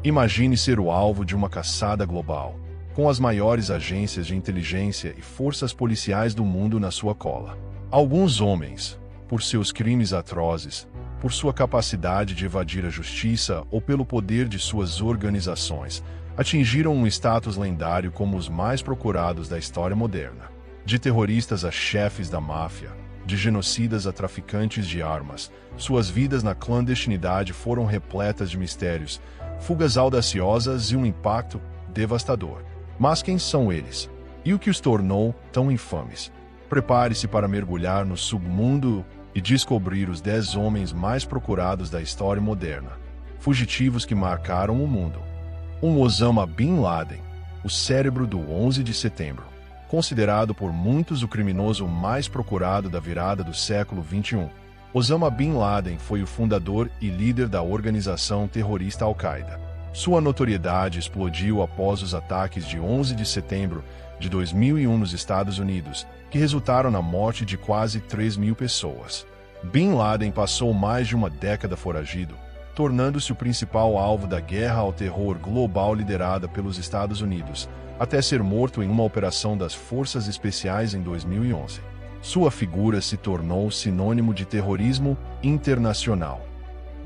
Imagine ser o alvo de uma caçada global, com as maiores agências de inteligência e forças policiais do mundo na sua cola. Alguns homens, por seus crimes atrozes, por sua capacidade de evadir a justiça ou pelo poder de suas organizações, atingiram um status lendário como os mais procurados da história moderna. De terroristas a chefes da máfia, de genocidas a traficantes de armas, suas vidas na clandestinidade foram repletas de mistérios, fugas audaciosas e um impacto devastador. Mas quem são eles? E o que os tornou tão infames? Prepare-se para mergulhar no submundo e descobrir os 10 homens mais procurados da história moderna, fugitivos que marcaram o mundo. Osama Bin Laden, o cérebro do 11 de setembro, considerado por muitos o criminoso mais procurado da virada do século XXI. Osama Bin Laden foi o fundador e líder da organização terrorista Al-Qaeda. Sua notoriedade explodiu após os ataques de 11 de setembro de 2001 nos Estados Unidos, que resultaram na morte de quase 3.000 pessoas. Bin Laden passou mais de uma década foragido, tornando-se o principal alvo da guerra ao terror global liderada pelos Estados Unidos, até ser morto em uma operação das Forças Especiais em 2011. Sua figura se tornou sinônimo de terrorismo internacional.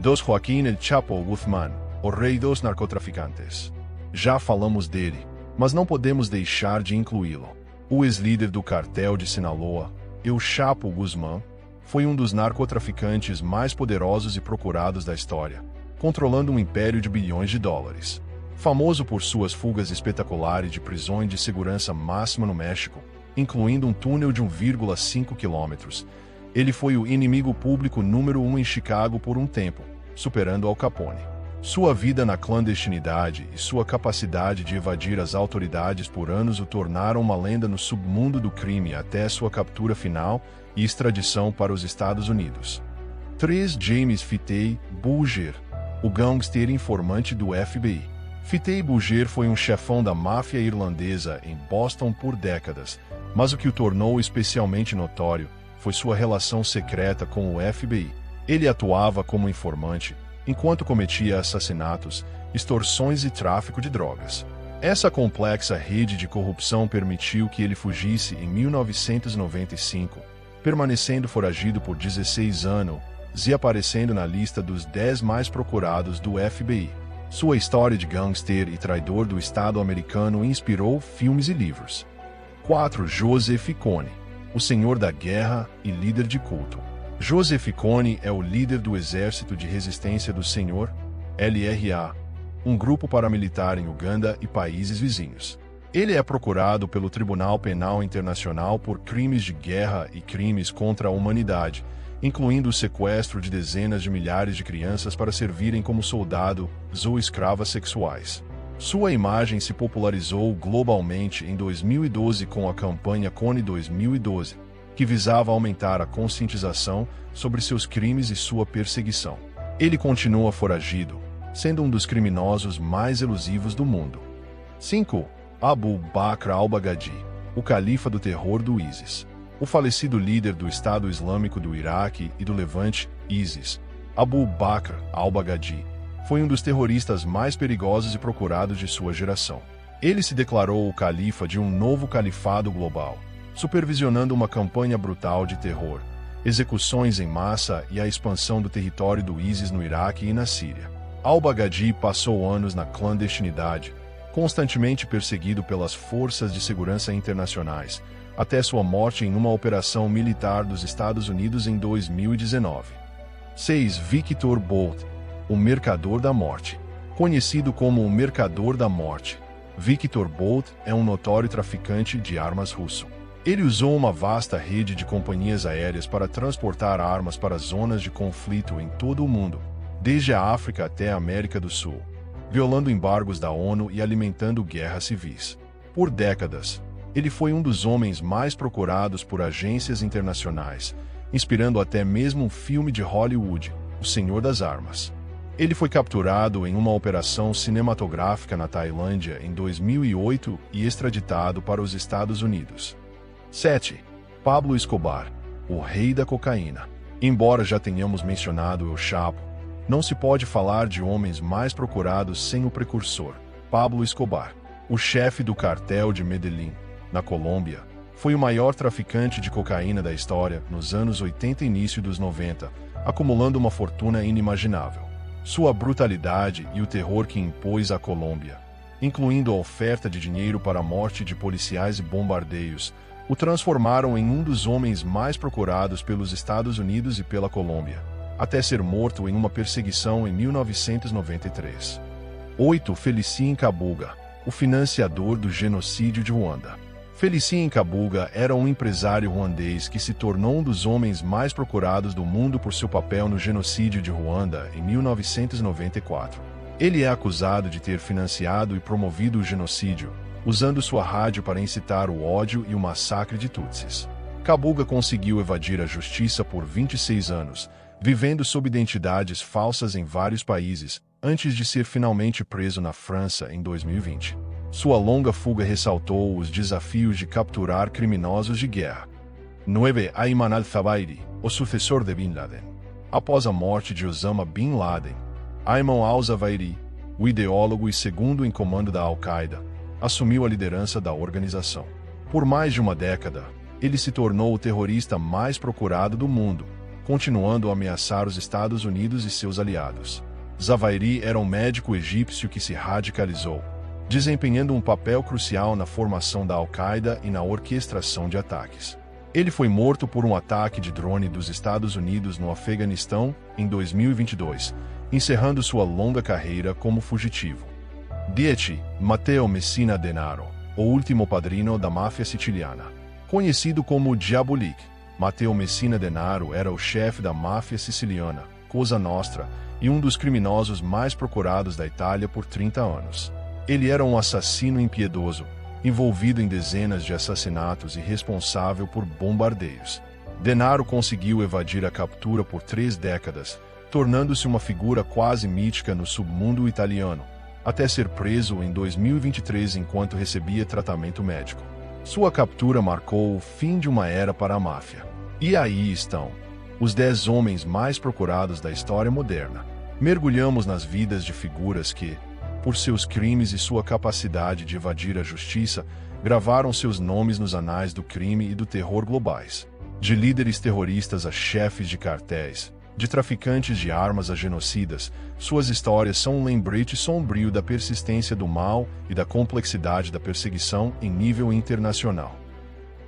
Joaquín El Chapo Guzmán, o rei dos narcotraficantes. Já falamos dele, mas não podemos deixar de incluí-lo. O ex-líder do cartel de Sinaloa, El Chapo Guzmán, foi um dos narcotraficantes mais poderosos e procurados da história, controlando um império de bilhões de dólares. Famoso por suas fugas espetaculares de prisões de segurança máxima no México, incluindo um túnel de 1,5 quilômetros, ele foi o inimigo público número 1 em Chicago por um tempo, superando Al Capone. Sua vida na clandestinidade e sua capacidade de evadir as autoridades por anos o tornaram uma lenda no submundo do crime até sua captura final e extradição para os Estados Unidos. 3. James Fitay Bulger, o gangster informante do FBI. Fitay Bulger foi um chefão da máfia irlandesa em Boston por décadas, mas o que o tornou especialmente notório foi sua relação secreta com o FBI. Ele atuava como informante, enquanto cometia assassinatos, extorsões e tráfico de drogas. Essa complexa rede de corrupção permitiu que ele fugisse em 1995, permanecendo foragido por 16 anos e aparecendo na lista dos 10 mais procurados do FBI. Sua história de gangster e traidor do Estado americano inspirou filmes e livros. 4. Joseph Kony, o senhor da guerra e líder de culto. Joseph Kony é o líder do Exército de Resistência do Senhor, LRA, um grupo paramilitar em Uganda e países vizinhos. Ele é procurado pelo Tribunal Penal Internacional por crimes de guerra e crimes contra a humanidade, incluindo o sequestro de dezenas de milhares de crianças para servirem como soldados ou escravas sexuais. Sua imagem se popularizou globalmente em 2012 com a campanha Kony 2012, que visava aumentar a conscientização sobre seus crimes e sua perseguição. Ele continua foragido, sendo um dos criminosos mais elusivos do mundo. 5. Abu Bakr al-Baghdadi, o califa do terror do ISIS. O falecido líder do Estado Islâmico do Iraque e do Levante, ISIS, Abu Bakr al-Baghdadi, foi um dos terroristas mais perigosos e procurados de sua geração. Ele se declarou o califa de um novo califado global, supervisionando uma campanha brutal de terror, execuções em massa e a expansão do território do ISIS no Iraque e na Síria. Al-Baghdadi passou anos na clandestinidade, constantemente perseguido pelas forças de segurança internacionais, até sua morte em uma operação militar dos Estados Unidos em 2019. 6. Victor Bout, o Mercador da Morte. Conhecido como o Mercador da Morte, Victor Bout é um notório traficante de armas russo. Ele usou uma vasta rede de companhias aéreas para transportar armas para zonas de conflito em todo o mundo, desde a África até a América do Sul, violando embargos da ONU e alimentando guerras civis. Por décadas, ele foi um dos homens mais procurados por agências internacionais, inspirando até mesmo um filme de Hollywood, O Senhor das Armas. Ele foi capturado em uma operação cinematográfica na Tailândia em 2008 e extraditado para os Estados Unidos. 7. Pablo Escobar, o rei da cocaína. Embora já tenhamos mencionado El Chapo, Não se pode falar de homens mais procurados sem o precursor, Pablo Escobar. O chefe do cartel de Medellín, na Colômbia, foi o maior traficante de cocaína da história nos anos 80 e início dos 90, acumulando uma fortuna inimaginável. Sua brutalidade e o terror que impôs à Colômbia, incluindo a oferta de dinheiro para a morte de policiais e bombardeios, o transformaram em um dos homens mais procurados pelos Estados Unidos e pela Colômbia, até ser morto em uma perseguição em 1993. 8. Felicien Kabuga, o financiador do genocídio de Ruanda. Felicien Kabuga era um empresário ruandês que se tornou um dos homens mais procurados do mundo por seu papel no genocídio de Ruanda em 1994. Ele é acusado de ter financiado e promovido o genocídio, usando sua rádio para incitar o ódio e o massacre de Tutsis. Kabuga conseguiu evadir a justiça por 26 anos, vivendo sob identidades falsas em vários países, antes de ser finalmente preso na França em 2020. Sua longa fuga ressaltou os desafios de capturar criminosos de guerra. 9. Ayman al-Zawahiri, o sucessor de Bin Laden. Após a morte de Osama Bin Laden, Ayman al-Zawahiri, o ideólogo e segundo em comando da Al-Qaeda, assumiu a liderança da organização. Por mais de uma década, ele se tornou o terrorista mais procurado do mundo, continuando a ameaçar os Estados Unidos e seus aliados. Zawahiri era um médico egípcio que se radicalizou, desempenhando um papel crucial na formação da Al-Qaeda e na orquestração de ataques. Ele foi morto por um ataque de drone dos Estados Unidos no Afeganistão em 2022, encerrando sua longa carreira como fugitivo. 10. Matteo Messina Denaro, o último padrino da máfia siciliana. Conhecido como Diabolique, Matteo Messina Denaro era o chefe da máfia siciliana, Cosa Nostra, e um dos criminosos mais procurados da Itália por 30 anos. Ele era um assassino impiedoso, envolvido em dezenas de assassinatos e responsável por bombardeios. Denaro conseguiu evadir a captura por 3 décadas, tornando-se uma figura quase mítica no submundo italiano, até ser preso em 2023 enquanto recebia tratamento médico. Sua captura marcou o fim de uma era para a máfia. E aí estão os 10 homens mais procurados da história moderna. Mergulhamos nas vidas de figuras que, por seus crimes e sua capacidade de evadir a justiça, gravaram seus nomes nos anais do crime e do terror globais. De líderes terroristas a chefes de cartéis, de traficantes de armas a genocidas, suas histórias são um lembrete sombrio da persistência do mal e da complexidade da perseguição em nível internacional.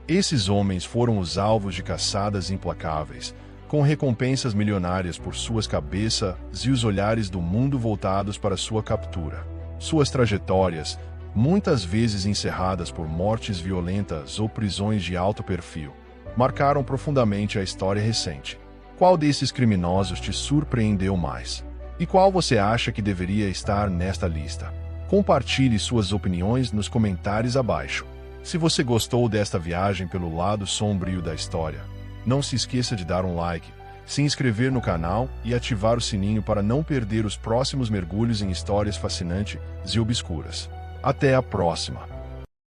Esses homens foram os alvos de caçadas implacáveis, com recompensas milionárias por suas cabeças e os olhares do mundo voltados para sua captura. Suas trajetórias, muitas vezes encerradas por mortes violentas ou prisões de alto perfil, marcaram profundamente a história recente. Qual desses criminosos te surpreendeu mais? E qual você acha que deveria estar nesta lista? Compartilhe suas opiniões nos comentários abaixo. Se você gostou desta viagem pelo lado sombrio da história, não se esqueça de dar um like, se inscrever no canal e ativar o sininho para não perder os próximos mergulhos em histórias fascinantes e obscuras. Até a próxima!